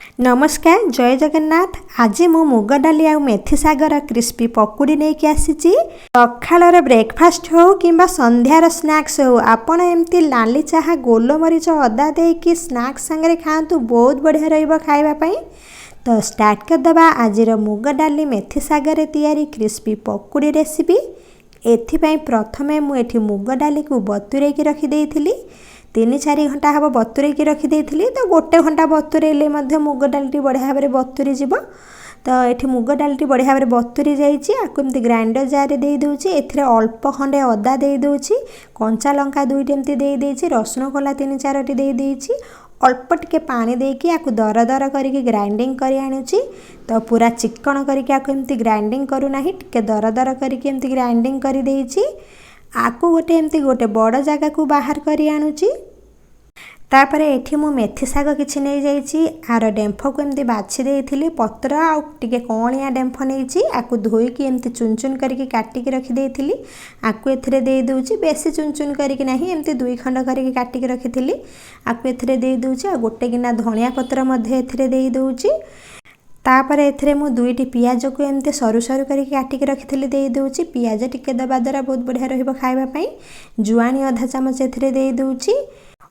नमस्कार जय जगन्नाथ। आज मु मुग डाली आ मेथी सागर क्रिस्पी पकुड़ी नहीं कि आसी सकाळर ब्रेकफास्ट हो कि संध्यार स्नैक्स हो आपण एमती लाली चाह गोलमरीच अदा देकी स्नैक्स संगे खातु बहुत बढ़िया रहिबो खाइबा पई। तो स्टार्ट करदबा आज मुग डाली मेथी सागर तैयारी क्रिस्पी पकुड़ी रेसिपी। एथिपाई प्रथमे मुझे मुग डाली को बतुरे की रखी देइथिली। 3-4 घंटा हम बतुरे की रखी तो गोटे घंटा बतुरेले मुग डाली बढ़िया भाव में बतुरी जीव। तो ये मुग डाली बढ़िया भाव में बतुरी जाती ग्राइंडर जार दे दूची। एथिरे अल्प खंडे अदा दे दूची, कंचा लंका 2टी एमती दे देइछि, रसुण कोला 3-4टी दे देइछि, अल्प टिके पानी देकी आकु दर दर करके ग्राइंडिंग करी आनुची। तो पूरा चिकन करके आकु एमती ग्राइंडिंग करू नाही, टिके दर दर करके एमती ग्राइंडिंग करी देइछि। आकु गोटे बड़ जगह को बाहर करी आनुची। तापर एठी मु मेथी साग किछि नै जाइछि। आर डेम्फ को एमती बाछि देइथिली, पत्र आ टिके कणिया डेम्फ नैछि। आकु धोई की एमती चुन चुन करके काटी के रखी देइथिली। आकु एथिरे दे दोछि, बेसी चुन चुन करके नाही, एमती 2 खंड करके काटी के रखिथिली। आकु एथिरे दे दोछि। आ गोटे गिना धनिया पत्र मध्ये एथिरे दे दोछि। तापर एथिरे मु 2टी पियाज को एमती सरू सरू करके काटी के रखिथिली दे दोछि। पियाज टिके दबा द्वारा बहुत बढ़िया रहिबो खाइबा पई। जुआनी आधा चामच एथिरे दे दोछि।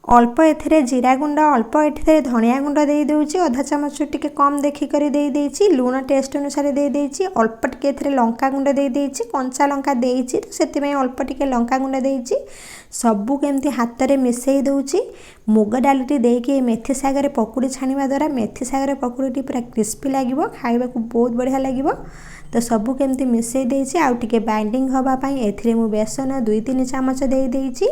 अल्प एथिरे जीरा गुंड, अल्प एथिरे धनिया गुंड दे दोछि। आधा चामच टिके कम देखि करी दे देछि। लूण टेस्ट अनुसार दे देछि। अल्प टिके एथिरे लंका गुंड दे देछि, कंचा लंका देछि तो सेति में अल्प टिके लंका गुंड देछि। सबु केमती हाथ रे मिसई दोछि। मुग डालीटी देकी मेथी सागर पकुड़ी छाणिबा द्वारा मेथी सागर पकुड़ीटी पूरा क्रिस्पी लागिबो, खाइबा को बहुत बढ़िया लागिबो। तो सबु केमती मिसई देछि। आउ टिके बाइंडिंग होबा पई एथिरे मु बेसन 2-3 चामच दे देछि।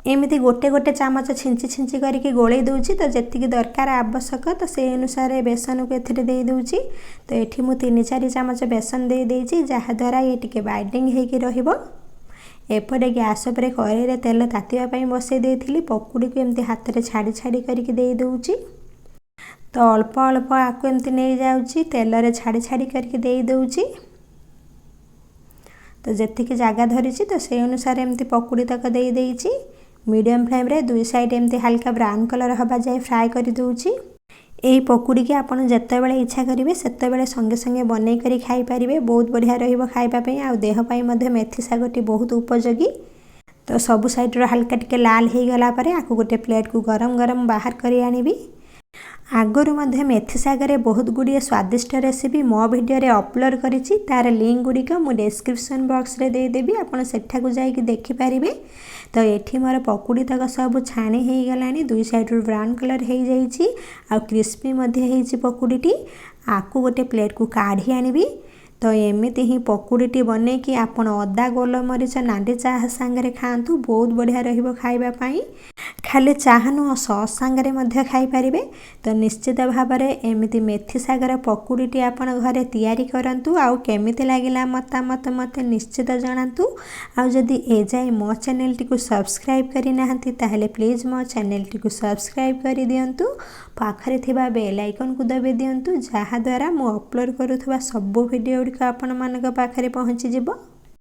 एमती गोटे गोटे चामच छिंची छिंची करके गोले दूची। तो जेतिकी दरकार आवश्यक तो से अनुसार बेसन को एथिरे दे दूची। तो एठी मु 3-4 चामच बेसन दे देछि, जहा द्वारा ये टिके बाइंडिंग हेकी रहिबो। एपटे गैस पर कड़ाई रे तेल तातिबा पई बसई देइथिली। पकुड़ी को एमती हाथ रे छाड़ी छाड़ी करके दे दूची। तो अल्प अल्प आकु एमती नहीं जाउची, तेल रे छाड़ी छाड़ी करके दे दूची। तो जेतिकी जगह धरिची तो से अनुसार एमती पकुड़ी तक दे देइची। मीडियम फ्लेम रे 2 साइड एमती हल्का ब्राउन कलर हबा जाए फ्राए कर दूची। एही पकुड़ी के आपण जत्ते बेले इच्छा करिवे सेत्ते बेले संगे संगे बनै करी खाई परिवे, बहुत बढ़िया रहिबो खाइबा पई। आ देह पई मध्ये मेथी सागटी बहुत उपयोगी। तो सबु साइड रो हल्का टिके लाल हे गला परे आकु गोटे प्लेट को गरम गरम बाहर करी आनिबी। आगरु मध्ये मेथी सागर बहुत गुड़िए स्वादिष्ट रेसिपी मो वीडियो रे अपलोड करिछि। तार लिंक गुड़िक मु डिस्क्रिप्शन बॉक्स रे दे देबी, आपण सेठा को जाई कि देखि परिबे। तो एठी मोर पकुड़ी तक सब छाणी हे गलानी, 2 साइड रो ब्राउन कलर हे जाइछि। आ क्रिस्पी मध्ये हेछि पकुड़ीटी। आकु गोटे प्लेट को काढ़ी आनिबी। तो एमिति ही पकुड़ीटी बने कि आपण अदा गोलमरीच नांडी चाह सांगरे खातु, बहुत बढ़िया रहिबो खाइबा पई। खाली चाह नुह सॉस सांगरे मध्ये खाई परिबे। तो निश्चित भाव में एमिति मेथी सागर पकुड़ीटी आपण घरे तैयारी करंतु। आउ केमिति लागिला मतामत मते निश्चित जणांतु। आउ जदि ए जाए मो चैनल टी को सब्सक्राइब करि नाहंती ताहले प्लीज मो चैनल टी को सब्सक्राइब करि दियंतु। पाखरे थिबा बेल आइकन को दबे दियंतु, जहा द्वारा मु अपलोड करूथबा सब वीडियो गुड़िक आपण मानक पाखरे पहुंची जिवो।